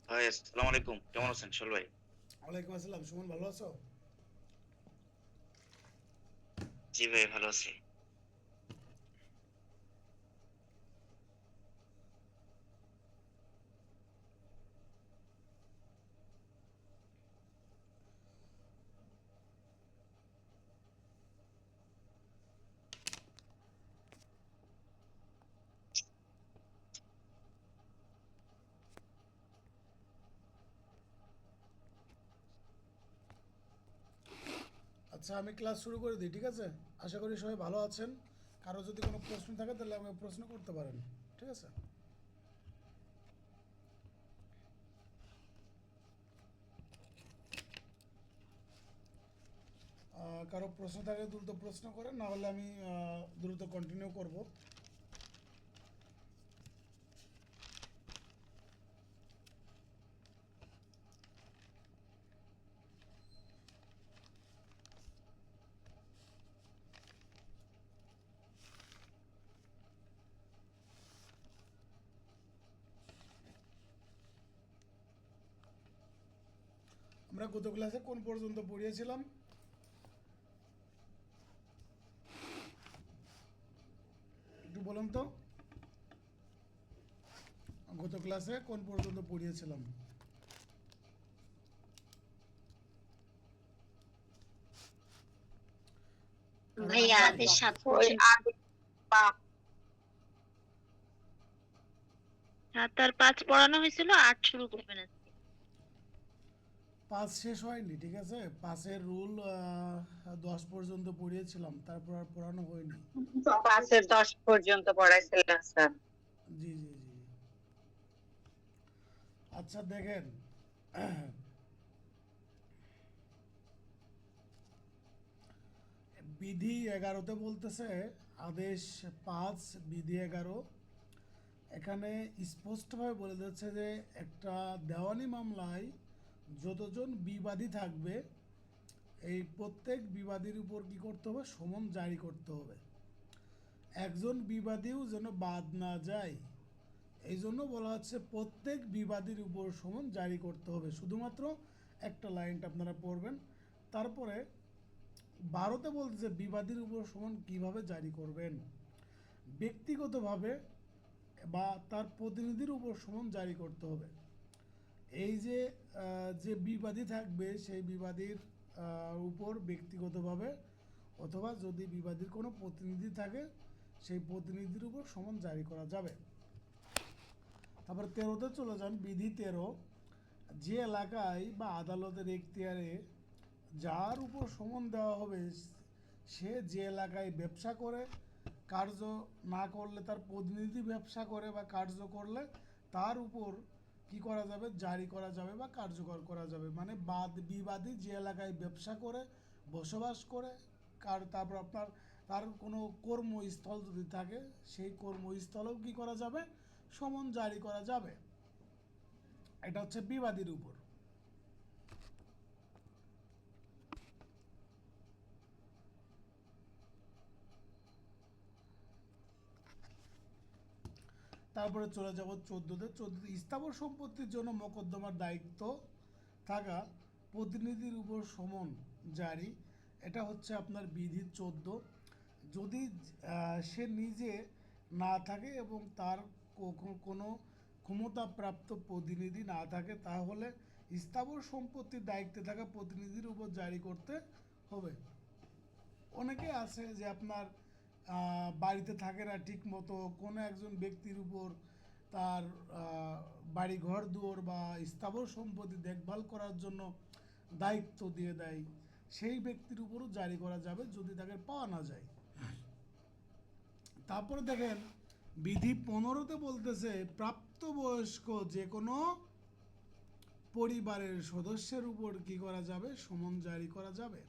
ভাই আসসালামু আলাইকুম, কেমন আছেন সোহেল ভাই? ওয়ালাইকুম আসসালাম। সুমন, ভালো আছো? জি ভাই, ভালো আছি। আচ্ছা, আমি ক্লাস শুরু করে দিই, ঠিক আছে? আশা করি সবাই ভালো আছেন। কারো যদি কোনো প্রশ্ন থাকে তাহলে আমাকে প্রশ্ন করতে পারেন, ঠিক আছে? কারো প্রশ্ন থাকলে দ্রুত প্রশ্ন করেন, না হলে আমি দ্রুত কন্টিনিউ করব। আমরা গত ক্লাসে কোন পর্যন্ত পড়িয়েছিলাম? একটু বলুন তো, গত ক্লাসে কোন পর্যন্ত পড়িয়েছিলাম? কারো মনে ভাইয়া আছে? আদেশ 7 ওই পর্যন্ত। আগে পা 7 আর 5 পড়ানো হয়েছিল, 8 শুরু করবেন আজকে। পাঁচ শেষ হয়নি, ঠিক আছে? পাঁচের রুল 10 পর্যন্ত পড়িয়েছিলাম, তারপর আর পড়ানো হয়নি। 5-10 পর্যন্ত পড়াইছিলেন স্যার। জি জি জি। আচ্ছা দেখেন, বিধি 11-তে বলতেছে আদেশ 5 বিধি 11। এখানে স্পষ্টভাবে বলে যাচ্ছে যে একটা দেওয়ানি মামলায় যতজন বিবাদী থাকবে এই প্রত্যেক বিবাদীর উপর কি করতে হবে? সমন জারি করতে হবে। একজন বিবাদীও যেন বাদ না যায়, এই জন্য বলা হচ্ছে প্রত্যেক বিবাদীর উপর সমন জারি করতে হবে। শুধুমাত্র একটা লাইনটা আপনারা পড়বেন। তারপরে 12তে বলতেছে বিবাদীর উপর সমন কিভাবে জারি করবেন। ব্যক্তিগতভাবে বা তার প্রতিনিধির উপর সমন জারি করতে হবে। এই যে যে বিবাদী থাকবে সেই বিবাদীর উপর ব্যক্তিগতভাবে, অথবা যদি বিবাদীর কোনো প্রতিনিধি থাকে সেই প্রতিনিধির উপর সমন জারি করা যাবে। তারপর 13তে চলে যান, বিধি 13। যে এলাকায় বা আদালতের এখতিয়ারে যার উপর সমন দেওয়া হবে সে যে এলাকায় ব্যবসা করে, কার্য না করলে তার প্রতিনিধি ব্যবসা করে বা কার্য করলে তার উপর কি করা যাবে? জারি করা যাবে বা কার্যকর করা যাবে। মানে বিবাদী যে এলাকায় ব্যবসা করে, বসবাস করে, তারপর আপনার তার কোনো কর্মস্থল যদি থাকে সেই কর্মস্থলেও কি করা যাবে? সমন জারি করা যাবে। এটা হচ্ছে বিবাদীর উপর। তারপরে চলে যাব 14তে। 14তে স্থাবর সম্পত্তির জন্য মোকদ্দমার দায়িত্ব থাকা প্রতিনিধির উপর সমন জারি। এটা হচ্ছে আপনার বিধি 14। যদি সে নিজে না থাকে এবং তার কোনো ক্ষমতাপ্রাপ্ত প্রতিনিধি না থাকে তাহলে স্থাবর সম্পত্তির দায়িত্বে থাকা প্রতিনিধির উপর জারি করতে হবে। অনেকে আছে যে আপনার বাড়িতে থাকে না ঠিক মতো, কোনো একজন ব্যক্তির উপর তার বাড়ি ঘর দুয়ার বা স্থাবর সম্পত্তি দেখভাল করার জন্য দায়িত্ব দিয়ে দেয়, সেই ব্যক্তির উপরও জারি করা যাবে যদি তাকে পাওয়া না যায়। তারপরে দেখেন, বিধি 15তে বলতেছে প্রাপ্তবয়স্ক যে কোনো পরিবারের সদস্যের উপর কি করা যাবে? সমন জারি করা যাবে।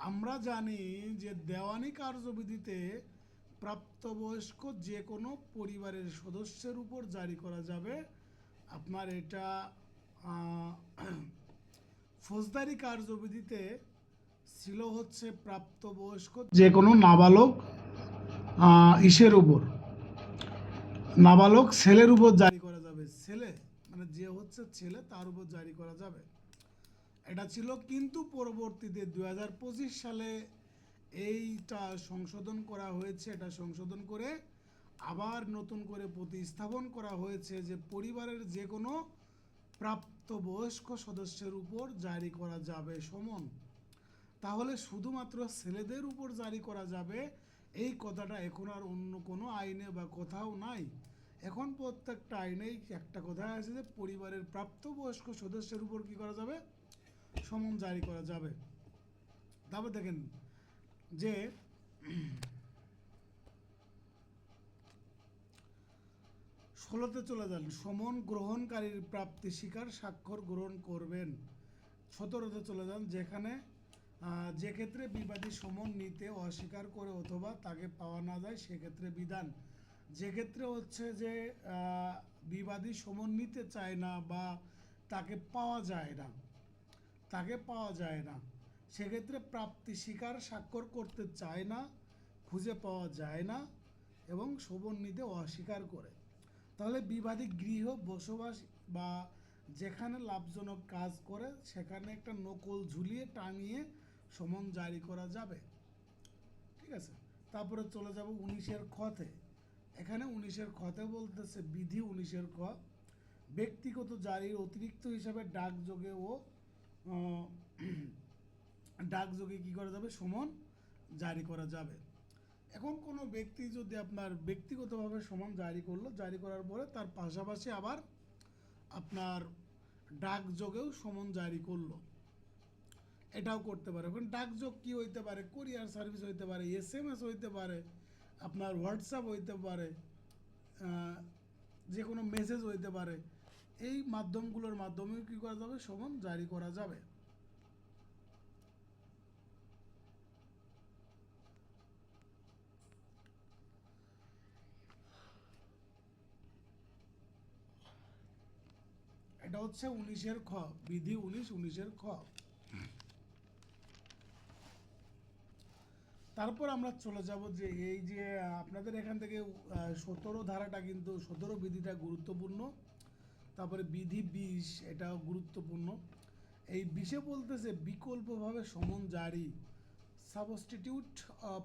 আমরা জানি যে দেওয়ানি কার্যবিধিতে প্রাপ্তবয়স্ক যে কোনো পরিবারের সদস্যের উপর জারি করা যাবে। আপনার এটা ফৌজদারি কার্যবিধিতে ছিল হচ্ছে প্রাপ্তবয়স্ক যে কোনো নাবালক ইসের উপর, নাবালক ছেলের উপর জারি করা যাবে। ছেলে মানে যে হচ্ছে ছেলে তার উপর জারি করা যাবে। এটা ছিল, কিন্তু পরবর্তীতে 2025 সালে এইটা সংশোধন করা হয়েছে। এটা সংশোধন করে আবার নতুন করে প্রতিস্থাপন করা হয়েছে যে পরিবারের যে কোনো প্রাপ্তবয়স্ক সদস্যের উপর জারি করা যাবে সমন। তাহলে শুধুমাত্র ছেলেদের উপর জারি করা যাবে এই কথাটা এখন আর অন্য কোনো আইনে বা কোথাও নাই। এখন প্রত্যেকটা আইনেই একটা কথা আছে যে পরিবারের প্রাপ্তবয়স্ক সদস্যের উপর কি করা যাবে, সমন জারি করা যাবে। তারপর দেখেন যে 16তে চলে যান, সমন গ্রহণকারীর প্রাপ্তি স্বীকার স্বাক্ষর গ্রহণ করবেন। 17তে চলে যান, যেখানে যে ক্ষেত্রে বিবাদী সমন নিতে অস্বীকার করে অথবা তাকে পাওয়া না যায় সেক্ষেত্রে বিধান। যে ক্ষেত্রে হচ্ছে যে বিবাদী সমন নিতে চায় না বা তাকে পাওয়া যায় না, সেক্ষেত্রে প্রাপ্তি স্বীকার স্বাক্ষর করতে চায় না, খুঁজে পাওয়া যায় না এবং সমন নিতে অস্বীকার করে। তাহলে বিবাদী গৃহ বসবাস বা যেখানে লাভজনক কাজ করে সেখানে একটা নকল ঝুলিয়ে টাঙিয়ে সমন জারি করা যাবে। ঠিক আছে, তারপরে চলে যাব 19-এর খতে। এখানে 19-এর খতে বলতেছে বিধি 19-এর খ, ব্যক্তিগত জারির অতিরিক্ত হিসাবে ডাকযোগে কি করা যাবে, সমন জারি করা যাবে। এখন কোনো ব্যক্তি যদি আপনার ব্যক্তিগতভাবে সমন জারি করলো, জারি করার পরে তার পাশাপাশি আবার আপনার ডাকযোগেও সমন জারি করলো, এটাও করতে পারে। এখন ডাকযোগ কি হইতে পারে, কুরিয়ার সার্ভিস হইতে পারে, SMS হইতে পারে, আপনার হোয়াটসঅ্যাপ হইতে পারে, যে কোনো মেসেজ হইতে পারে। এই মাধ্যমগুলোর মাধ্যমেও কী করা যাবে, সমন জারি করা যাবে। এটা হচ্ছে 19-এর খ, বিধি 19-এর খ। তারপর আমরা চলে যাব যে এই যে আপনাদের এখান থেকে 17 ধারাটা কিন্তু 17 বিধিটা গুরুত্বপূর্ণ। তারপরে বিধি 20 এটাও গুরুত্বপূর্ণ। এই 20-এ বলতেছে বিকল্পভাবে সমন জারি, সাবস্টিটিউট অফ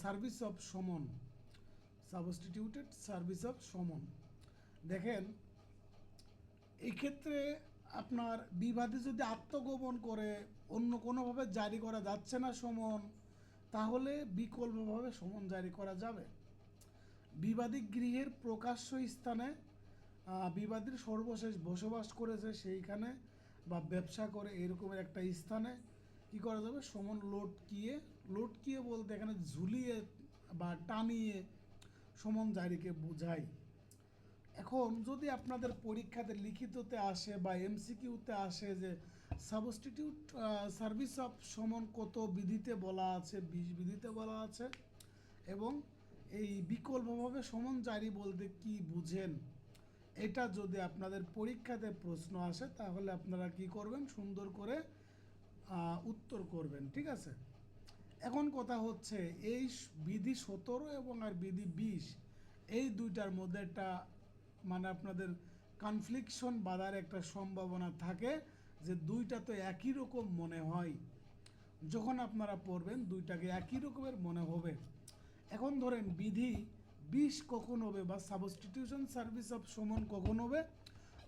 সার্ভিস অফ সমন, সাবস্টিটিউটেড সার্ভিস অফ সমন। দেখেন এই ক্ষেত্রে আপনার বিবাদী যদি আত্মগোপন করে অন্য কোনোভাবে জারি করা যাচ্ছে না সমন, তাহলে বিকল্পভাবে সমন জারি করা যাবে। বিবাদী গৃহের প্রকাশ্য স্থানে বিবাদীর সর্বশেষ বসবাস করেছে সেইখানে বা ব্যবসা করে এরকমের একটা স্থানে কি করা যাবে, সমন লটকিয়ে বলতে এখানে ঝুলিয়ে বা টানিয়ে সমন জারিকে বোঝায়। এখন যদি আপনাদের পরীক্ষাতে লিখিততে আসে বা MCQতে আসে যে সাবস্টিটিউট সার্ভিস অফ সমন কত বিধিতে বলা আছে, 20 বিধিতে বলা আছে, এবং এই বিকল্পভাবে সমন জারি বলতে কি বুঝেন, এটা যদি আপনাদের পরীক্ষাতে প্রশ্ন আসে তাহলে আপনারা কি করবেন, সুন্দর করে উত্তর করবেন। ঠিক আছে, এখন কথা হচ্ছে এই বিধি 17 এবং আর বিধি 20 এই দুইটার মধ্যে একটা মানে আপনাদের কনফ্লিকশন বাঁধার একটা সম্ভাবনা থাকে যে দুইটা তো একই রকম মনে হয়, যখন আপনারা পড়বেন দুইটাকে একই রকমের মনে হবে। এখন ধরেন বিধি 20 কখন হবে বা সাবস্টিটিউশন সার্ভিস অফ সমন কখন হবে,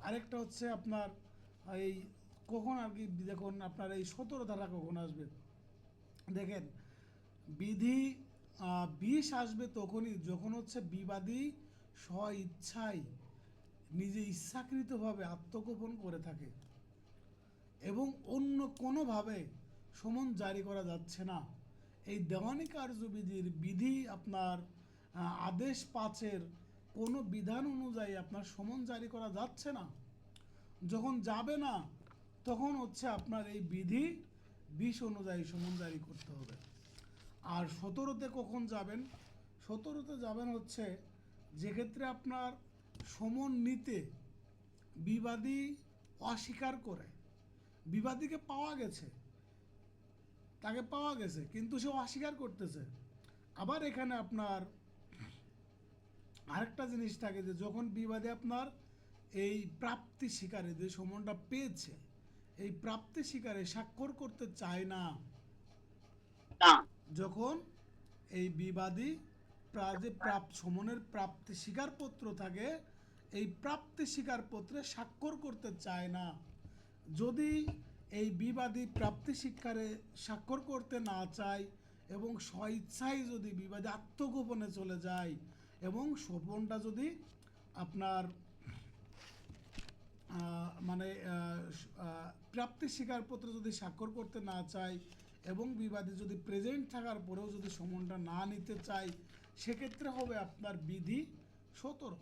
আরেকটা হচ্ছে আপনার এই কখন আর কি, দেখুন আপনার এই 17 ধারা কখন আসবে। দেখেন বিধি 20 আসবে তখনই যখন হচ্ছে বিবাদী স্ব ইচ্ছায় নিজে ইচ্ছাকৃতভাবে আত্মগোপন করে থাকে এবং অন্য কোনোভাবে সমন জারি করা যাচ্ছে না। এই দেওয়ানি কার্যবিধির বিধি আপনার আদেশ 5-এর কোনো বিধান অনুযায়ী আপনার সমন জারি করা যাচ্ছে না, যখন যাবে না তখন হচ্ছে আপনার এই বিধি 20 অনুযায়ী সমন জারি করতে হবে। আর 17তে কখন যাবেন, 17তে যাবেন হচ্ছে যে ক্ষেত্রে আপনার সমন নিতে বিবাদী অস্বীকার করে, বিবাদীকে তাকে পাওয়া গেছে কিন্তু সে অস্বীকার করতেছে। আবার এখানে আপনার আরেকটা জিনিস থাকে যে যখন বিবাদী আপনার এই প্রাপ্তি স্বীকারে যে সমনটা পেয়েছে এই প্রাপ্তি স্বীকারে স্বাক্ষর করতে চায় না, না। যখন এই বিবাদী যে সমনের প্রাপ্তি স্বীকারপত্র থাকে এই প্রাপ্তি স্বীকারপত্রে স্বাক্ষর করতে চায় না, যদি এই বিবাদী প্রাপ্তি স্বীকারে স্বাক্ষর করতে না চায় এবং স্বইচ্ছায় যদি বিবাদী আত্মগোপনে চলে যায় এবং সমনটা যদি আপনার মানে প্রাপ্তি স্বীকারপত্র যদি স্বাক্ষর করতে না চায় এবং বিবাদী যদি প্রেজেন্ট থাকার পরেও যদি সমনটা না নিতে চায়, সেক্ষেত্রে হবে আপনার বিধি 17।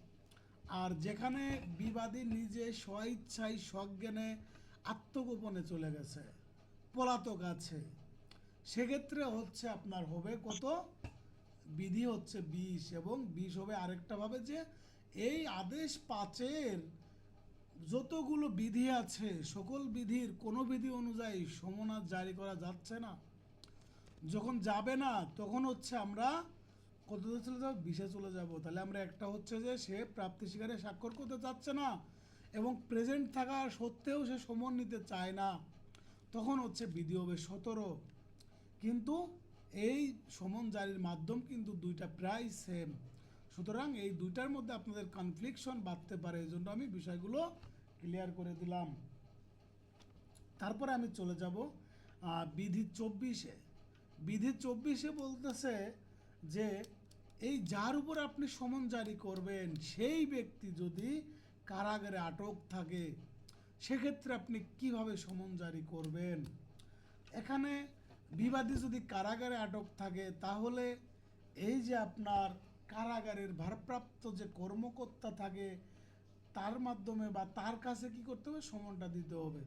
আর যেখানে বিবাদী নিজে স্বইচ্ছায় সজ্ঞানে আত্মগোপনে চলে গেছে, পলাতক আছে, সেক্ষেত্রে হচ্ছে আপনার হবে কত, বিধি হচ্ছে 20। এবং 20 হবে আরেকটা ভাবে যে এই আদেশ 5-এর যতগুলো বিধি আছে সকল বিধির কোনো বিধি অনুযায়ী সমন আর জারি করা যাচ্ছে না, যখন যাবে না তখন হচ্ছে আমরা কততে চলে যাব, 20-এ চলে যাব। তাহলে আমরা একটা হচ্ছে যে সে প্রাপ্তি স্বীকারে স্বাক্ষর করতে চাচ্ছে না এবং প্রেজেন্ট থাকা সত্ত্বেও সে সমন নিতে চায় না, তখন হচ্ছে বিধি হবে 17। কিন্তু এই সমন জারির মাধ্যম কিন্তু দুইটা প্রায় সেম, সুতরাং এই দুইটার মধ্যে আপনাদের কনফ্লিকশন বাড়তে পারে, এই জন্য আমি বিষয়গুলো ক্লিয়ার করে দিলাম। তারপরে আমি চলে যাব বিধি 24-এ। বিধি 24-এ বলতেছে যে এই যার উপর আপনি সমন জারি করবেন সেই ব্যক্তি যদি কারাগারে আটক থাকে সেক্ষেত্রে আপনি কিভাবে সমন জারি করবেন। এখানে বিবাদী যদি কারাগারে আটক থাকে তাহলে এই যে আপনার কারাগারের ভারপ্রাপ্ত যে কর্মকর্তা থাকে তার মাধ্যমে বা তার কাছে কি করতে হবে, সমনটা দিতে হবে।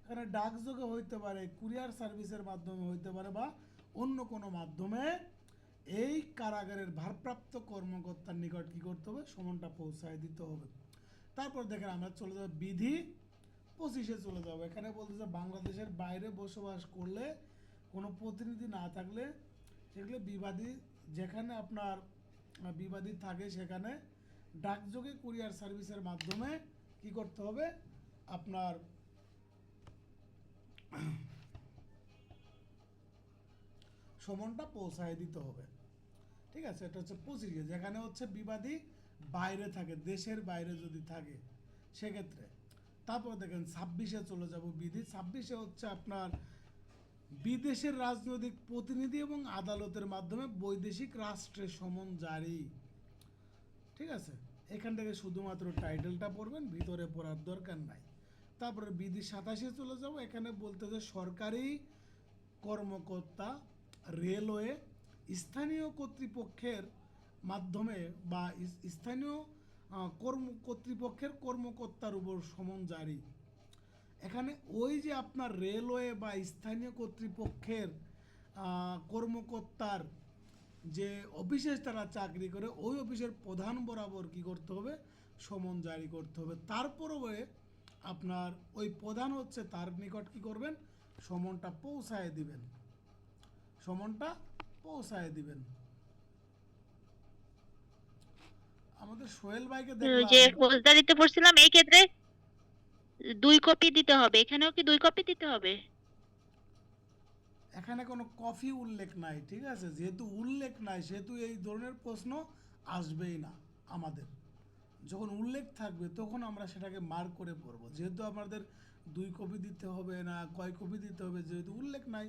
এখানে ডাকযোগে হইতে পারে, কুরিয়ার সার্ভিসের মাধ্যমে হইতে পারে বা অন্য কোনো মাধ্যমে এই কারাগারের ভারপ্রাপ্ত কর্মকর্তার নিকট কি করতে হবে, সমনটা পৌঁছায় দিতে হবে। তারপর দেখেন আমরা চলে যাব বিধি 25-এ চলে যাব। এখানে বলতেছে বাংলাদেশের বাইরে বসবাস করলে কোনো প্রতিনিধি না থাকলে সেগুলো বিবাদী যেখানে আপনার বিবাদী থাকে সেখানে ডাকযোগে কুরিয়ার সার্ভিসের মাধ্যমে কি করতে হবে, আপনার সমনটা পৌঁছায় দিতে হবে। ঠিক আছে, এটা হচ্ছে 25-এ, যেখানে হচ্ছে বিবাদী বাইরে থাকে, দেশের বাইরে যদি থাকে সেক্ষেত্রে। তারপর দেখেন 26-এ চলে যাব। বিধি 26-এ হচ্ছে আপনার বিদেশের রাজনৈতিক প্রতিনিধি এবং আদালতের মাধ্যমে বৈদেশিক রাষ্ট্রে সমন জারি। ঠিক আছে, এখান থেকে শুধুমাত্র টাইটেলটা পড়বেন, ভিতরে পড়ার দরকার নাই। তারপরে বিধি 27-এ চলে যাব। এখানে বলতেছে সরকারি কর্মকর্তা, রেলওয়ে, স্থানীয় কর্তৃপক্ষের মাধ্যমে বা স্থানীয় কর্তৃপক্ষের কর্মকর্তার উপর সমন জারি। এখানে ওই যে আপনার রেলওয়ে বা স্থানীয় কর্তৃপক্ষের কর্মকর্তার যে অফিসে তারা চাকরি করে ওই অফিসের প্রধান বরাবর কি করতে হবে, সমন জারি করতে হবে। তারপরে আপনার ওই প্রধান হচ্ছে তার নিকট কি করবেন, সমনটা পৌঁছায় দিবেন, সমনটা পৌঁছায় দিবেন। আমাদের সোহেল ভাইকে যে দেখলাম, ফৌজদারিতে পড়ছিলাম এই ক্ষেত্রে 2 কপি দিতে হবে, এখানেও কি 2 কপি দিতে হবে? এখানে কোনো কফি উল্লেখ নাই। ঠিক আছে, যেহেতু উল্লেখ নাই সেহেতু এই ধরনের প্রশ্ন আসবেই না। আমাদের যখন উল্লেখ থাকবে তখন আমরা সেটাকে মার্ক করে পড়ব, যেহেতু আমাদের 2 কপি দিতে হবে না কয় কপি দিতে হবে, যেহেতু উল্লেখ নাই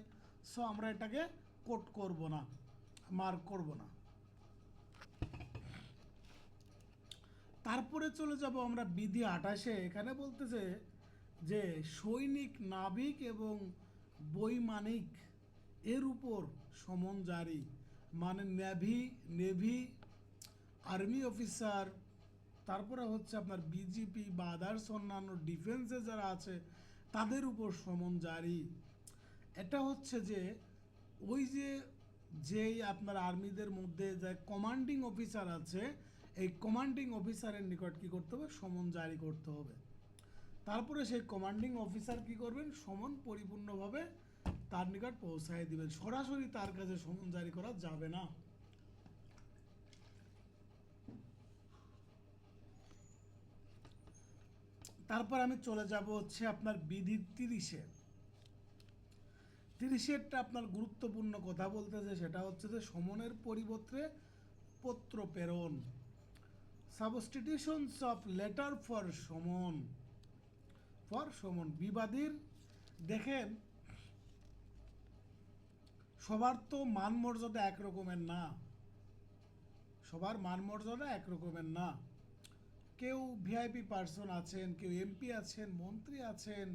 সো আমরা এটাকে কোট করব না, মার্ক করব না। তারপরে চলে যাব আমরা বিধি 28-এ। এখানে বলতেছে যে সৈনিক, নাবিক এবং বৈমানিক এর উপর সমন জারি, মানে নেভি, আর্মি অফিসার, তারপরে হচ্ছে আপনার বিজিপি বা আদার্স অন্যান্য ডিফেন্সে যারা আছে তাদের উপর সমন জারি। এটা হচ্ছে যে ওই যে যেই আপনার আর্মিদের মধ্যে যে কমান্ডিং অফিসার আছে এই কমান্ডিং অফিসারের নিকট কি করতে হবে, সমন জারি করতে হবে। তারপরে সেই কমান্ডিং অফিসার কি করবেন, সমন পরিপূর্ণভাবে তার নিকট পৌঁছায় দিবেন, সরাসরি তার কাছে সমন জারি করা যাবে না। তারপর আমি চলে যাব হচ্ছে আপনার বিধি 30-এ। 30-এরটা আপনার গুরুত্বপূর্ণ কথা বলতেছে, সেটা হচ্ছে যে সমনের পরিবর্তে পত্র প্রেরণ, সাবস্টিটিউশনস অফ লেটার ফর সমন। বিবাদীর দেখেন, সবার তো মান মর্যাদা এক রকমের না, সবার মান মর্যাদা এক রকমের না। কেউ ভিআইপি পার্সন আছেন, কেউ এমপি আছেন, মন্ত্রী আছেন,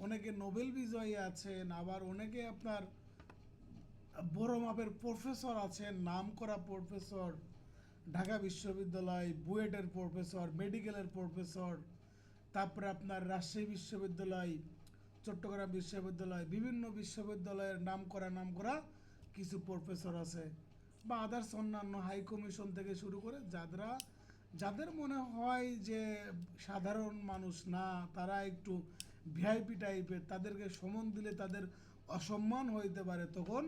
অনেকে নোবেল বিজয়ী আছেন, আবার অনেকে আপনার বড় মাপের প্রফেসর আছেন, নামকরা প্রফেসর, ঢাকা বিশ্ববিদ্যালয় বুয়েটের প্রফেসর, মেডিকেলের প্রফেসর, তারপরে আপনার রাজশাহী বিশ্ববিদ্যালয়, চট্টগ্রাম বিশ্ববিদ্যালয়, বিভিন্ন বিশ্ববিদ্যালয়ের নামকরা কিছু প্রফেসর আছে, বা আদার্স অন্যান্য হাই কমিশন থেকে শুরু করে যাদের মনে হয় যে সাধারণ মানুষ না, তারা একটু ভিআইপি টাইপের, তাদেরকে সমন দিলে তাদের অসম্মান হইতে পারে, তখন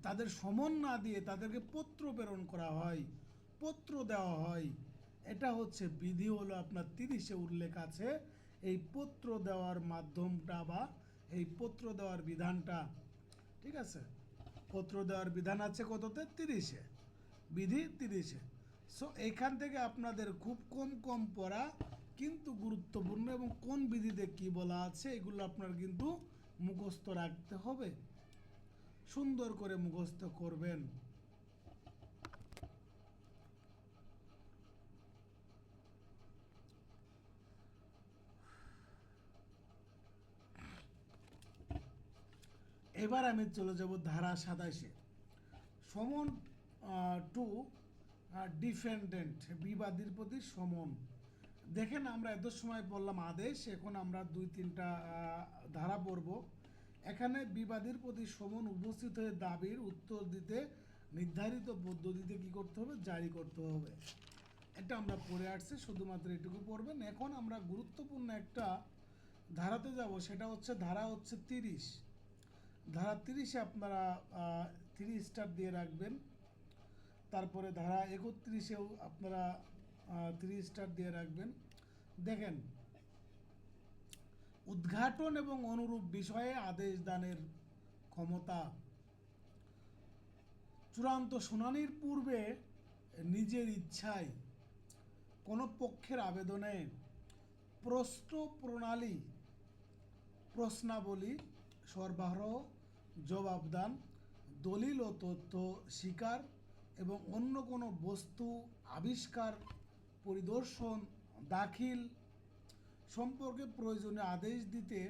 তাদের সমন না দিয়ে তাদেরকে পত্র প্রেরণ করা হয়, পত্র দেওয়া হয়। এটা হচ্ছে বিধি, হলো আপনার 30-এ উল্লেখ আছে এই পত্র দেওয়ার মাধ্যমটা বা এই পত্র দেওয়ার বিধানটা। ঠিক আছে, পত্র দেওয়ার বিধান আছে কততে? 30-এ, বিধি 30-এ। সো এইখান থেকে আপনাদের খুব কম পড়া কিন্তু গুরুত্বপূর্ণ, এবং কোন বিধিতে কি বলা আছে এগুলো আপনার কিন্তু মুখস্থ রাখতে হবে, সুন্দর করে মুখস্থ করবেন। এবার আমি চলে যাব ধারা 27-এ, সমন টু ডিফেন্ডেন্ট, বিবাদীর প্রতি সমন। দেখেন, আমরা এত সময় বললাম আদেশ, এখন আমরা 2-3টা ধারা পড়ব। এখানে বিবাদীর প্রতি সমন উপস্থিত হয়ে দাবির উত্তর দিতে নির্ধারিত পদ্ধতিতে কি করতে হবে? জারি করতে হবে। এটা আমরা পড়ে আসছি, শুধুমাত্র এটুকু পড়বেন। এখন আমরা গুরুত্বপূর্ণ একটা ধারাতে যাব, সেটা হচ্ছে ধারা 30। ধারা 30-এ আপনারা 3 স্টার দিয়ে রাখবেন। তারপরে ধারা 31-এও আপনারা 3 স্টার দিয়ে রাখবেন। দেখেন, উদ্ঘাটন এবং অনুরূপ বিষয়ে আদেশ দানের ক্ষমতা। চূড়ান্ত শুনানির পূর্বে নিজের ইচ্ছায় কোনো পক্ষের আবেদনে প্রশ্নাবলী সরবরাহ, জবাবদান, দলিল ও তথ্য স্বীকার এবং অন্য কোনো বস্তু আবিষ্কার, পরিদর্শন, দাখিল সম্পর্কে প্রয়োজনীয় আদেশ দিতে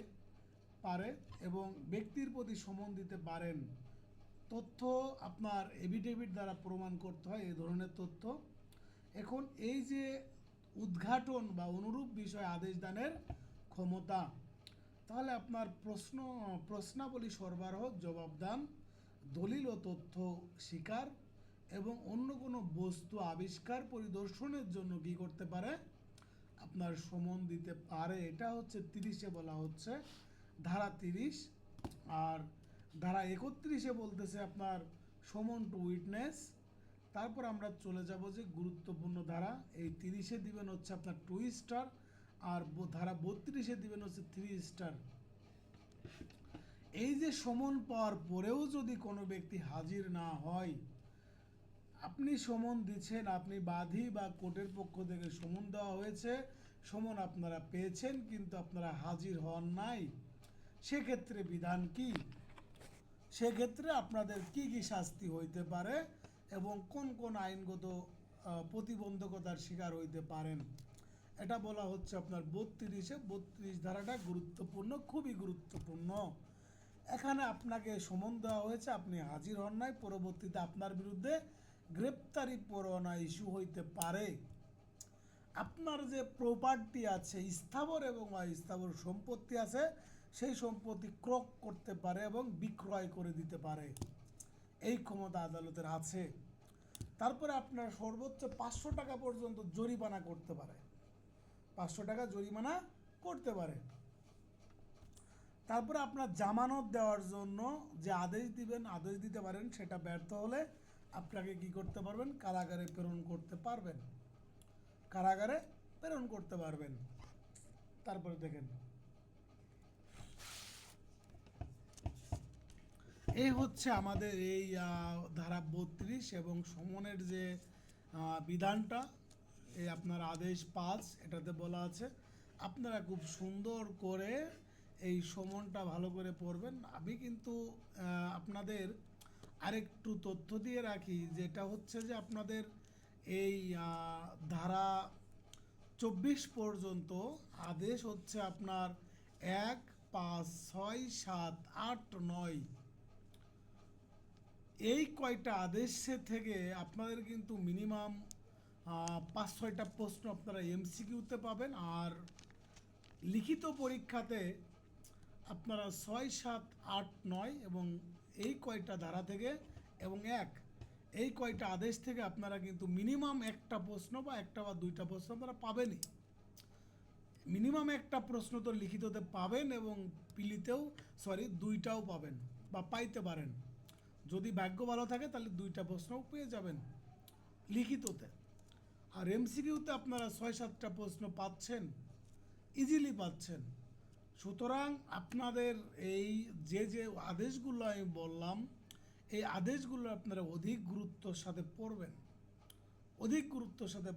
পারে এবং ব্যক্তির প্রতি সমন দিতে পারেন। তথ্য আপনার এভিডেভিট দ্বারা প্রমাণ করতে হয়, এই ধরনের তথ্য। এখন এই যে উদ্ঘাটন বা অনুরূপ বিষয়ে আদেশ দানের ক্ষমতা, তাহলে আপনার প্রশ্নাবলী সরবরাহ, জবাবদান, দলিল ও তথ্য স্বীকার এবং অন্য কোনো বস্তু আবিষ্কার, পরিদর্শনের জন্য কি করতে পারে? আপনার সমন দিতে পারে। এটা হচ্ছে 30-এ বলা হচ্ছে, ধারা 30। আর ধারা 31-এ বলতেছে আপনার সমন টু উইটনেস। তারপর আমরা চলে যাব যে গুরুত্বপূর্ণ ধারা, এই 30-এ দিবেন হচ্ছে আপনার 2 স্টার, আর ধারা 32-এ দিবেন হচ্ছে 3 স্টার। এই যে সমন পাওয়ার পরেও যদি কোনো ব্যক্তি হাজির না হয়, আপনি সমন দিচ্ছেন, আপনি বাদী বা কোর্টের পক্ষ থেকে সমন দেওয়া হয়েছে, সমন আপনারা পেয়েছেন কিন্তু আপনারা হাজির হন নাই, সেক্ষেত্রে বিধান কি? সেক্ষেত্রে আপনাদের কি কি শাস্তি হইতে পারে এবং কোন কোন আইনগত প্রতিবন্ধকতার শিকার হইতে পারেন, এটা বলা হচ্ছে আপনার 32-এ। 32 ধারাটা গুরুত্বপূর্ণ, খুবই গুরুত্বপূর্ণ। এখানে আপনাকে সমন দেওয়া হয়েছে, আপনি হাজির হন নাই, পরবর্তীতে আপনার বিরুদ্ধে গ্রেপ্তারি পরোয়ানা ইস্যু হইতে পারে। আপনার যে প্রপার্টি আছে, স্থাবর এবং অস্থাবর সম্পত্তি আছে, সেই সম্পত্তি ক্রয় করতে পারে এবং বিক্রয় করে দিতে পারে, এই ক্ষমতা আদালতের আছে। তারপরে আপনার সর্বোচ্চ 500 টাকা পর্যন্ত জরিমানা করতে পারে, 500 টাকা জরিমানা করতে পারে। তারপরে আপনার জামানত দেওয়ার জন্য যে আদেশ দিবেন, আদেশ দিতে পারেন, সেটা ব্যর্থ হলে আপনাকে কি করতে পারবেন? কারাগারে প্রেরণ করতে পারবেন, কারাগারে প্রেরণ করতে পারবেন। তারপরে দেখেন, এই হচ্ছে আমাদের এই ধারা 32 এবং সমনের যে বিধানটা, এই আপনার আদেশ 5 এটাতে বলা আছে। আপনারা খুব সুন্দর করে এই সমনটা ভালো করে পড়বেন। আমি কিন্তু আপনাদের আরেকটু তথ্য দিয়ে রাখি, যেটা হচ্ছে যে আপনাদের এই ধারা 24 পর্যন্ত আদেশ হচ্ছে আপনার 1, 5, 6, 7, 8, 9 এই কয়টা আদেশের থেকে আপনাদের কিন্তু মিনিমাম 5-6টা প্রশ্ন আপনারা এমসিকিউতে পাবেন, আর লিখিত পরীক্ষাতে আপনারা 6, 7, 8, 9 এবং এই কয়টা ধারা থেকে এবং এই কয়টা আদেশ থেকে আপনারা কিন্তু মিনিমাম একটা প্রশ্ন বা একটা বা দুইটা প্রশ্ন আপনারা পাবেনই। মিনিমাম একটা প্রশ্ন তো লিখিততে পাবেন এবং দুইটাও পাবেন বা পাইতে পারেন। যদি ভাগ্য ভালো থাকে তাহলে দুইটা প্রশ্নও পেয়ে যাবেন লিখিততে। আর এমসিকিউতে আপনারা 6-7টা প্রশ্ন পাচ্ছেন, ইজিলি পাচ্ছেন। সুতরাং আপনাদের এই যে যে আদেশগুলো আমি বললাম, এই আদেশগুলো আপনারা অধিক গুরুত্বর সাথে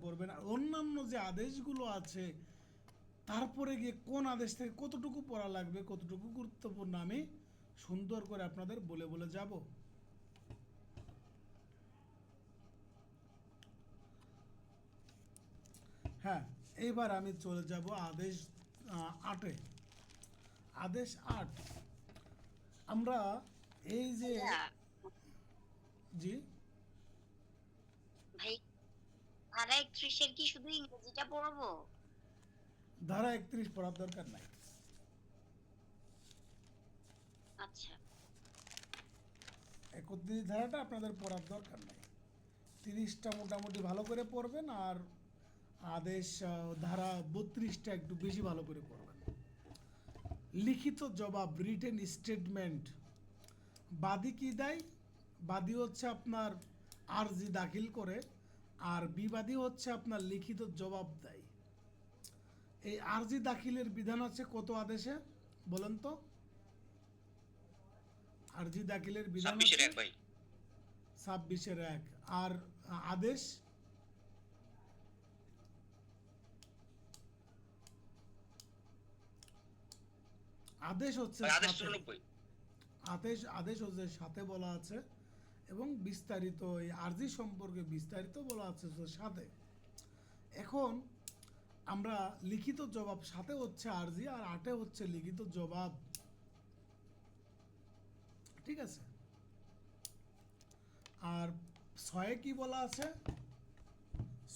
পড়বেন, আর অন্যান্য যে আদেশগুলো আছে তারপরে গিয়ে কোন আদেশ থেকে কতটুকু পড়া লাগবে, কতটুকু গুরুত্বপূর্ণ, আমি সুন্দর করে আপনাদের বলে বলে যাব। হ্যাঁ, এইবার আমি চলে যাব আদেশ 8-এ। আদেশ 8 আমরা এই যে ভাইয়া, জি ভাই ধারা 31-এর কি শুধু ইংরেজিটা পড়বো? ধারা 31 পড়ার দরকার নাই। আচ্ছা, 31 ধারাটা আপনাদের পড়ার দরকার নাই। 30টা মোটামুটি ভালো করে পড়বেন, আর আদেশ ধারা 32টা একটু বেশি ভালো করে পড়বেন। লিখিত জবাব, রিটেন স্টেটমেন্ট। বাদী কি দেয়? বাদী হচ্ছে আপনার আরজি দাখিল করে, আর বিবাদী হচ্ছে আপনার লিখিত জবাব দেয়। এই আরজি দাখিলের বিধান আছে কত আদেশে বলেন তো? আরজি দাখিলের বিধান 26-এর 1 ভাই। 26-এর 1। আর আদেশ আদেশ হচ্ছে ভাই আদেশ 7-এ। 94। আদেশ হচ্ছে 7-এ বলা আছে, এবং বিস্তারিত এই আরজি সম্পর্কে বিস্তারিত বলা আছে 7-এ। এখন আমরা লিখিত জবাব, 7-এ হচ্ছে আরজি আর 8-এ হচ্ছে লিখিত জবাব, ঠিক আছে? আর 6-এ কি বলা আছে?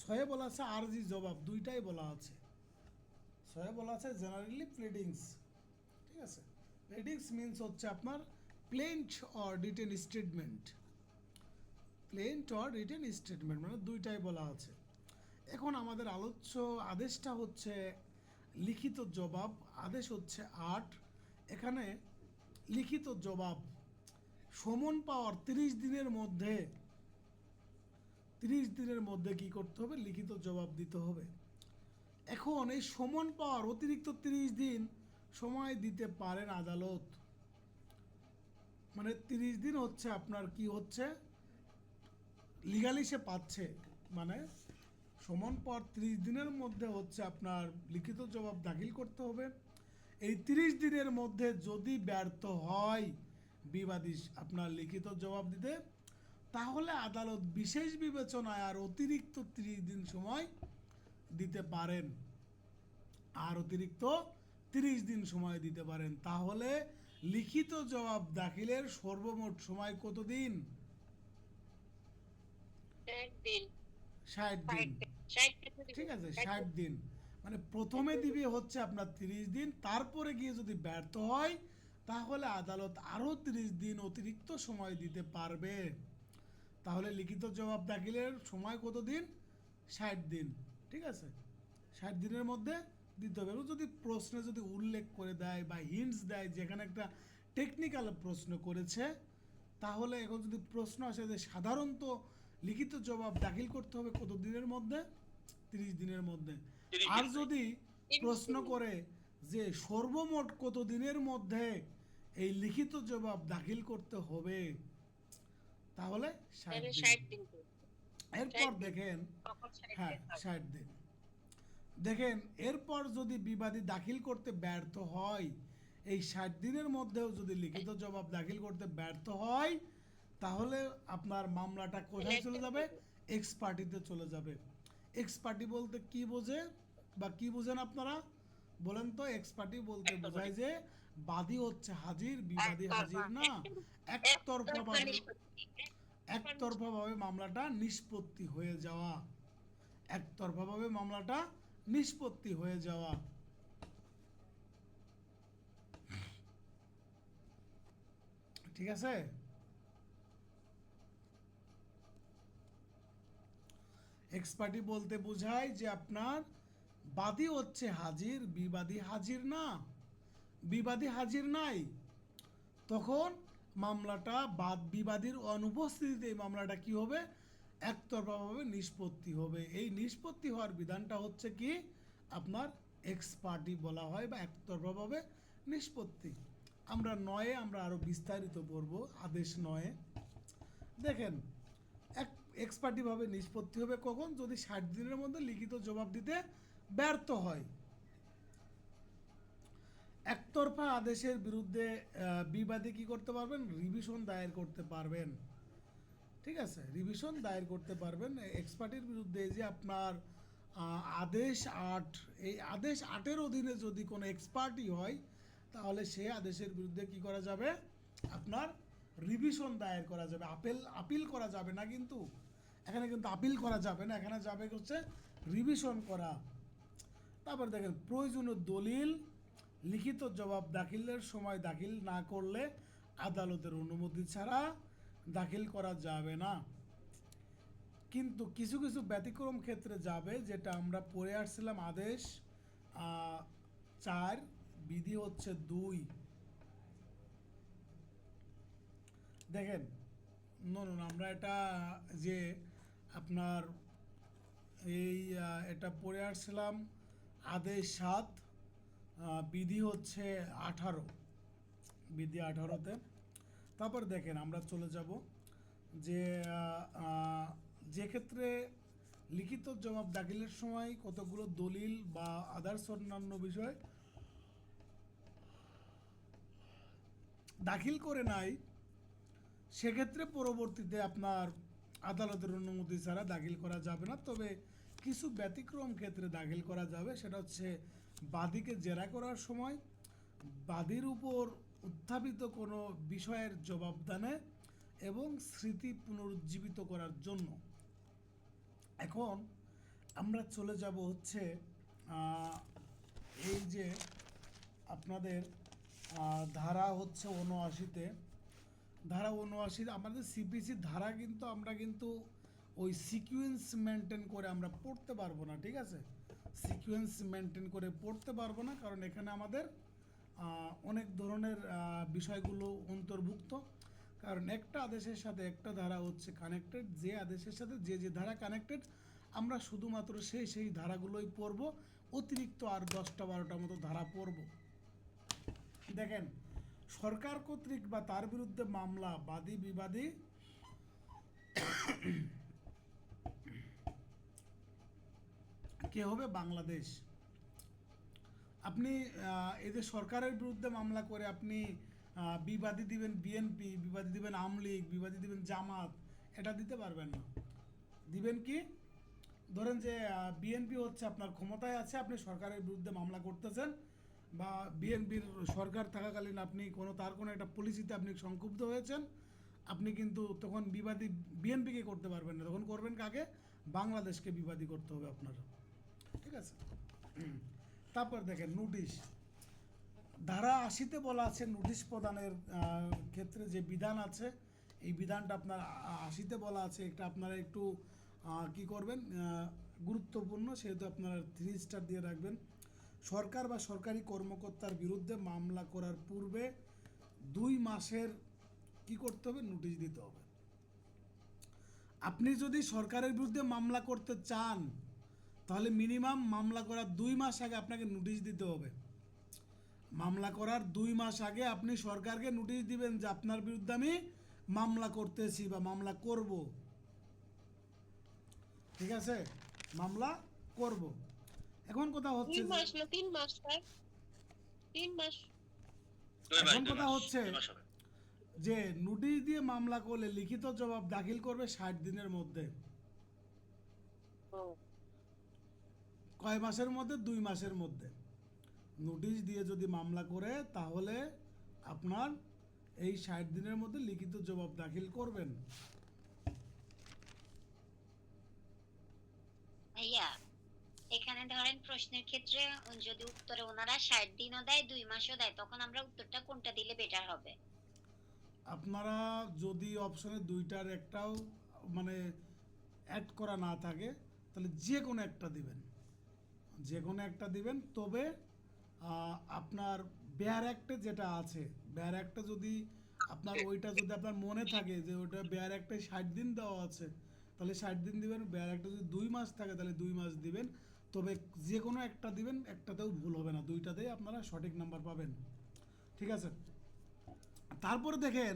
6-এ বলা আছে আরজি জবাব, দুইটাই বলা আছে। 6-এ বলা আছে জেনারেলি প্লেডিংস, ঠিক আছে? প্লেডিংস মিন্স হচ্ছে আপনার plant or written statement. Plant or written statement মানে দুইটাই বলা আছে। এখন আমাদের আলোচ্য আদেশটা হচ্ছে লিখিত জবাব, আদেশ হচ্ছে 8। এখানে লিখিত জবাব, সমন পাওয়ার 30 দিনের মধ্যে, 30 দিনের মধ্যে কি করতে হবে? লিখিত জবাব দিতে হবে। এখন এই সমন পাওয়ার অতিরিক্ত 30 দিন সময় দিতে পারেন আদালত। মানে 30 দিন হচ্ছে আপনার কি হচ্ছে, লিগালি সে পাচ্ছে, মানে সমন পাওয়ার 30 দিনের মধ্যে হচ্ছে আপনার লিখিত জবাব দাখিল করতে হবে। এই 30 দিনের মধ্যে যদি ব্যর্থ হয় বিবাদী আপনার লিখিত জবাব দিতে, তাহলে আদালত বিশেষ বিবেচনায় আর অতিরিক্ত 30 দিন সময় দিতে পারেন, আর অতিরিক্ত 30 দিন সময় দিতে পারেন। তাহলে লিখিত জবাব দাখিলের সর্বমোট সময় কত দিন? 60 দিন, ঠিক আছে? 60 দিন মানে প্রথমে দিবে হচ্ছে আপনার 30 দিন, তারপরে গিয়ে যদি ব্যর্থ হয় তাহলে আদালত আরও 30 দিন অতিরিক্ত সময় দিতে পারবে। তাহলে লিখিত জবাব দাখিলের সময় কত দিন? 60 দিন, ঠিক আছে? 60 দিনের মধ্যে দিতে হবে। এবং যদি প্রশ্নে যদি উল্লেখ করে দেয় বা হিন্টস দেয় যেখানে একটা টেকনিক্যাল প্রশ্ন করেছে, তাহলে এখন যদি প্রশ্ন আসে যে সাধারণত লিখিত জবাব দাখিল করতে হবে কত দিনের মধ্যে? 30 দিনের মধ্যে। আর যদি প্রশ্ন করে যে সর্বমোট কত দিনের মধ্যে এই লিখিত জবাব দাখিল করতে হবে, তাহলে 60 দিন। 60 দিন করে। এরপর দেখেন, তখন 60 হ্যাঁ দিন হবে। 60 দিন। দেখেন এরপর যদি বিবাদী দাখিল করতে ব্যর্থ হয়, এই 60 দিনের মধ্যেও যদি লিখিত জবাব দাখিল করতে ব্যর্থ হয়, তাহলে আপনার মামলাটা কোথায় চলে যাবে? এক্স পার্টিতে চলে যাবে। এক্স পার্টি বলতে কি বোঝে বা কি বুঝেন আপনারা বলেন তো? এক্স পার্টি বলতে বোঝায় যে বাদী হচ্ছে হাজির, বিবাদী হাজির না, একতরফাভাবে একতরফাভাবে মামলাটা নিষ্পত্তি হয়ে যাওয়া, একতরফাভাবে মামলাটা নিষ্পত্তি হয়ে যাওয়া। ঠিক আছে? এক্সপার্টি বলতে বোঝায় যে আপনার বাদী হচ্ছে হাজির, বিবাদী হাজির না, বিবাদী হাজির নাই, তখন মামলাটা বিবাদীর অনুপস্থিতিতে এই মামলাটা কি হবে? একতরফাভাবে নিষ্পত্তি হবে। এই নিষ্পত্তি হওয়ার বিধানটা হচ্ছে কি আপনার এক্স পার্টি বলা হয় বা একতরফাভাবে নিষ্পত্তি। আমরা আমরা আরো বিস্তারিত পড়ব আদেশ 9। দেখেন এক্স পার্টিভাবে নিষ্পত্তি হবে কখন? যদি 60 দিনের মধ্যে লিখিত জবাব দিতে ব্যর্থ হয়। একতরফা আদেশের বিরুদ্ধে বিবাদী কি করতে পারবেন? রিভিশন দায়ের করতে পারবেন। ঠিক আছে, রিভিশন দায়ের করতে পারবেন এক্স পার্টির বিরুদ্ধে। যে আপনার আদেশ 8, এই আদেশ 8-এর অধীনে যদি কোনো এক্স পার্টি হয়, তাহলে সে আদেশের বিরুদ্ধে কি করা যাবে? আপনার রিভিশন দায়ের করা যাবে। আপিল করা যাবে না, কিন্তু এখানে কিন্তু আপিল করা যাবে না, এখানে যাবে হচ্ছে রিভিশন করা। তারপর দেখেন প্রয়োজনীয় দলিল লিখিত জবাব দাখিলের সময় দাখিল না করলে আদালতের অনুমতি ছাড়া দাখিল করা যাবে না। কিন্তু কিছু কিছু ব্যতিক্রম ক্ষেত্রে যাবে, যেটা আমরা পড়ে আসছিলাম আদেশ 4, বিধি হচ্ছে 2। দেখেন আমরা এটা যে আপনার এই এটা পড়ে আসছিলাম আদেশ 7, বিধি হচ্ছে 18, বিধি 18-তে। তারপর দেখেন আমরা চলে যাব যে যে ক্ষেত্রে লিখিত জবাব দাখিলের সময় কতগুলো দলিল বা আদার্স অন্যান্য বিষয় দাখিল করে নাই, সেক্ষেত্রে পরবর্তীতে আপনার আদালতের অনুমতি ছাড়া দাখিল করা যাবে না। তবে কিছু ব্যতিক্রম ক্ষেত্রে দাখিল করা যাবে, সেটা হচ্ছে বাদীকে জেরা করার সময়, বাদীর উপর উত্থাপিত কোনো বিষয়ের জবাবদানে এবং স্মৃতি পুনরুজ্জীবিত করার জন্য। এখন আমরা চলে যাব হচ্ছে এই যে আপনাদের ধারা হচ্ছে 79-তে, ধারা 79 আমাদের সিপিসি ধারা, কিন্তু আমরা কিন্তু ওই সিকুয়েন্স মেনটেন করে আমরা পড়তে পারবো না। ঠিক আছে, সিকুয়েন্স মেনটেন করে পড়তে পারবো না, কারণ এখানে আমাদের অনেক ধরনের বিষয়গুলো অন্তর্ভুক্ত। কারণ একটা আদেশের সাথে একটা ধারা হচ্ছে কানেক্টেড, যে আদেশের সাথে যে যে ধারা কানেক্টেড আমরা শুধুমাত্র সেই ধারাগুলোই পড়ব, অতিরিক্ত আর 10-12টা মতো ধারা পড়ব। দেখেন সরকার কর্তৃক বা তার বিরুদ্ধে মামলা, বাদী বিবাদী কে হবে? বাংলাদেশ। আপনি এই যে সরকারের বিরুদ্ধে মামলা করে আপনি বিবাদী দিবেন বিএনপি, বিবাদী দিবেন আওয়ামী লীগ, বিবাদী দিবেন জামাত, এটা দিতে পারবেন না। দিবেন কি? ধরেন যে বিএনপি হচ্ছে আপনার ক্ষমতায় আছে, আপনি সরকারের বিরুদ্ধে মামলা করতেছেন, বা বিএনপির সরকার থাকাকালীন আপনি তার কোনো একটা পলিসিতে আপনি সংক্ষুব্ধ হয়েছেন, আপনি কিন্তু তখন বিবাদী বিএনপিকে করতে পারবেন না, তখন করবেন কাকে? বাংলাদেশকে বিবাদী করতে হবে আপনার। ঠিক আছে, তারপর দেখেন নোটিশ। ধারা 80-তে বলা আছে নোটিশ প্রদানের ক্ষেত্রে যে বিধান আছে, এই বিধানটা আপনার 80-তে বলা আছে। এটা আপনারা একটু কি করবেন, গুরুত্বপূর্ণ, সেহেতু আপনারা 3 স্টার দিয়ে রাখবেন। সরকার বা সরকারি কর্মকর্তার বিরুদ্ধে মামলা করার পূর্বে 2 মাসের কি করতে হবে? নোটিশ দিতে হবে। আপনি যদি সরকারের বিরুদ্ধে মামলা করতে চান, তাহলে মিনিমাম মামলা করার 2 মাস আগে আপনাকে নোটিশ দিতে হবে। মামলা করার 2 মাস আগে আপনি সরকারকে নোটিশ দিবেন যে আপনার বিরুদ্ধে আমি মামলা করতেছি বা মামলা করব। ঠিক আছে, মামলা করব। এখন কথা হচ্ছে 2 মাস না 3 মাস স্যার, 3 মাস। এখন কথা 2 মাস, হচ্ছে 2 মাস হবে। যে নোটিশ দিয়ে মামলা করলে লিখিত জবাব দাখিল করবে 60 দিনের মধ্যে। ও, কয় মাসের মধ্যে? 2 মাসের মধ্যে। নোটিশ দিয়ে যদি মামলা করে তাহলে আপনার এই 60 দিনের মধ্যে লিখিত জবাব দাখিল করবেন। ভাইয়া এখানে ধরেন প্রশ্নের ক্ষেত্রে যদি উত্তরে ওনারা 60 দিনও দেয় 2 মাসও দেয়, তখন আমরা উত্তরটা কোনটা দিলে বেটার হবে? আপনারা যদি অপশনে দুইটার একটাও মানে অ্যাড করা না থাকে তাহলে যে কোনো একটা দিবেন, যে কোনো একটা দিবেন। তবে আপনার বেয়ার অ্যাক্টে যেটা আছে, বেয়ার অ্যাক্টে যদি আপনার ওইটা যদি আপনার মনে থাকে যে ওটা বেয়ার অ্যাক্টে 60 দিন দেওয়া আছে তাহলে 60 দিন দিবেন। বেয়ার অ্যাক্টে যদি 2 মাস থাকে তাহলে 2 মাস দিবেন। তবে যে কোনো একটা দিবেন, একটাতেও ভুল হবে না, দুইটাতেই আপনারা সঠিক নাম্বার পাবেন। ঠিক আছে, তারপরে দেখেন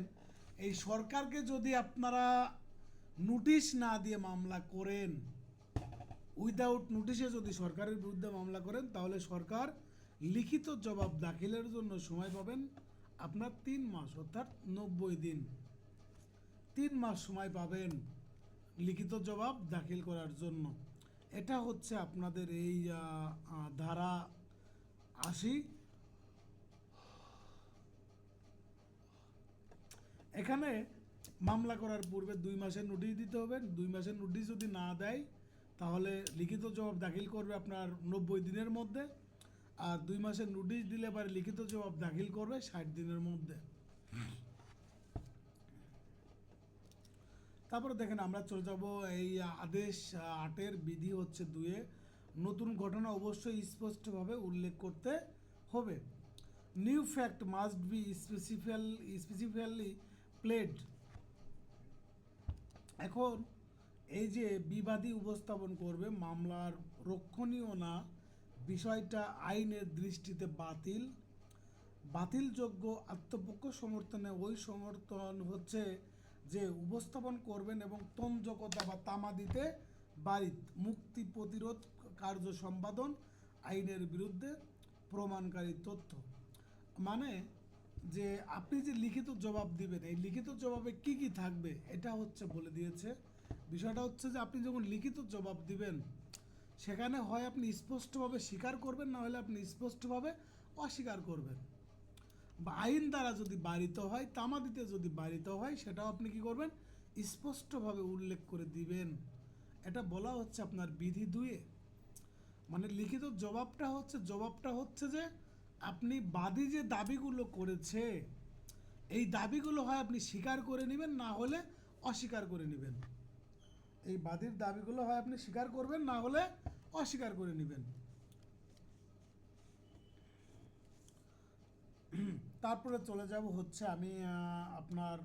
এই সরকারকে যদি আপনারা নোটিশ না দিয়ে মামলা করেন, উইদাউট নোটিশে যদি সরকারের বিরুদ্ধে মামলা করেন তাহলে সরকার লিখিত জবাব দাখিলের জন্য সময় পাবেন আপনার 3 মাস, অর্থাৎ 90 দিন। 3 মাস সময় পাবেন লিখিত জবাব দাখিল করার জন্য। এটা হচ্ছে আপনাদের এই ধারা 80। এখানে মামলা করার পূর্বে 2 মাসের নোটিশ দিতে হবে। 2 মাসের নোটিশ যদি না দেয় তাহলে লিখিত জবাব দাখিল করবে আপনার 90 দিনের মধ্যে। আর 2 মাসের নোটিশ দিলে পরে লিখিত জবাব দাখিল করবে 60 দিনের মধ্যে। তারপরে দেখেন আমরা চলে যাব এই আদেশ 8-এর বিধি হচ্ছে 2-এ। নতুন ঘটনা অবশ্যই স্পষ্টভাবে উল্লেখ করতে হবে। New fact must be specifically played. এখন এই যে বিবাদী উপস্থাপন করবে মামলার রক্ষণীয় না বিষয়টা আইনের দৃষ্টিতে বাতিলযোগ্য আত্মপক্ষ সমর্থনে ওই সমর্থন হচ্ছে যে উপস্থাপন করবেন এবং তঞ্জকতা বা তামাদিতে বারিত মুক্তি প্রতিরোধ কার্য সম্পাদন আইনের বিরুদ্ধে প্রমাণকারী তথ্য। মানে যে আপনি যে লিখিত জবাব দিবেন, এই লিখিত জবাবে কি কি থাকবে এটা হচ্ছে বলে দিয়েছে। বিষয়টা হচ্ছে যে আপনি যখন লিখিত জবাব দিবেন সেখানে হয় আপনি স্পষ্টভাবে স্বীকার করবেন, না হলে আপনি স্পষ্টভাবে অস্বীকার করবেন। বা আইন দ্বারা যদি বারিত হয়, তামাদিতে যদি বারিত হয়, সেটাও আপনি কি করবেন? স্পষ্টভাবে উল্লেখ করে দিবেন। এটা বলা হচ্ছে আপনার বিধি 2-এ। মানে লিখিত জবাবটা হচ্ছে যে আপনি বাদী যে দাবিগুলো করেছে এই দাবিগুলো হয় আপনি স্বীকার করে নেবেন, না হলে অস্বীকার করে নেবেন। এই বাদীর দাবিগুলো হয় আপনি স্বীকার করবেন, না হলে অস্বীকার করে নেবেন। তারপরে চলে যাব হচ্ছে আমি আপনার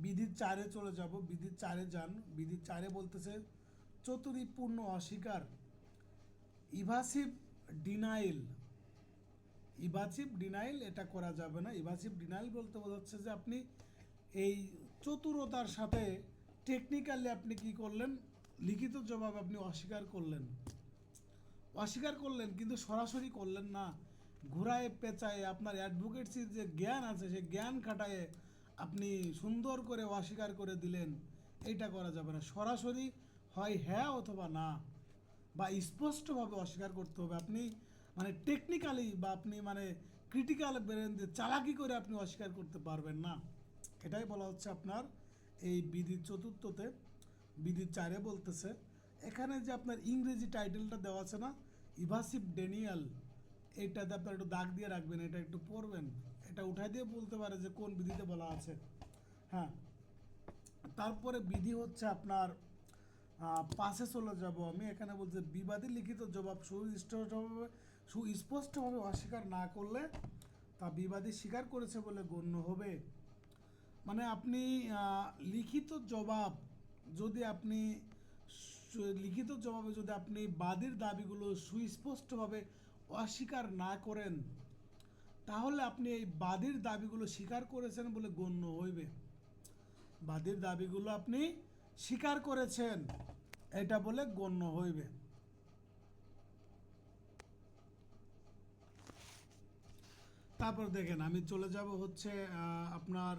বিধি 4-এ চলে যাব। বিধি 4-এ যান। বিধি 4-এ বলতেছে চতুরীপূর্ণ অস্বীকার, ইভাসিভ ডিনাইল। ইভাসিভ ডিনাইল এটা করা যাবে না। ইভাসিভ ডিনাইল বলতে বোঝাচ্ছে যে আপনি এই চতুরতার সাথে টেকনিক্যালি আপনি কি করলেন, লিখিত জবাব আপনি অস্বীকার করলেন কিন্তু সরাসরি করলেন না। ঘুরায় পেঁচায় আপনার অ্যাডভোকেটসির যে জ্ঞান আছে সেই জ্ঞান খাটায় আপনি সুন্দর করে অস্বীকার করে দিলেন, এইটা করা যাবে না। সরাসরি হয় হ্যাঁ অথবা না, বা স্পষ্টভাবে অস্বীকার করতে হবে। আপনি মানে টেকনিক্যালি বা আপনি মানে ক্রিটিক্যাল ব্রেন দিয়ে চালাকি করে আপনি অস্বীকার করতে পারবেন না। এটাই বলা হচ্ছে আপনার এই বিধি 4-তে। বিধি 4-এ বলতেছে এখানে যে আপনার ইংরেজি টাইটেলটা দেওয়া আছে না, ইভাসিভ ডেনিয়াল, এইটাতে আপনার একটু দাগ দিয়ে রাখবেন, এটা একটু পড়বেন। এটা উঠাই দিয়ে বলতে পারে যে কোন বিধিতে বলা আছে। হ্যাঁ, তারপরে বিধি হচ্ছে আপনার 5-এ চলে যাব আমি। এখানে বলছে বিবাদী লিখিত জবাব সুস্পষ্টভাবে অস্বীকার না করলে তা বিবাদী স্বীকার করেছে বলে গণ্য হবে। মানে আপনি লিখিত জবাব যদি আপনি লিখিত জবাবে যদি আপনি বাদীর দাবিগুলো সুস্পষ্টভাবে অস্বীকার না করেন, তাহলে আপনি এই বাদীর দাবিগুলো স্বীকার করেছেন বলে গণ্য হইবে। বাদীর দাবিগুলো আপনি স্বীকার করেছেন এটা বলে গণ্য হইবে। তারপর দেখেন, আমি চলে যাব হচ্ছে আপনার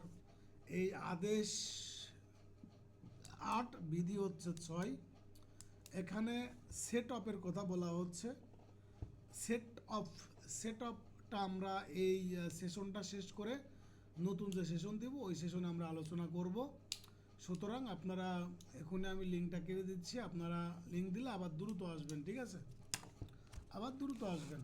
এই আদেশ 8 বিধি হচ্ছে 6। এখানে সেট অফের কথা বলা হচ্ছে। সেট অফটা আমরা এই সেশনটা শেষ করে নতুন যে সেশন দেব ওই সেশনে আমরা আলোচনা করব। সুতরাং আপনারা এখনই আমি লিঙ্কটা কেটে দিচ্ছি, আপনারা লিঙ্ক দিলে আবার দ্রুত আসবেন, ঠিক আছে? আবার দ্রুত আসবেন।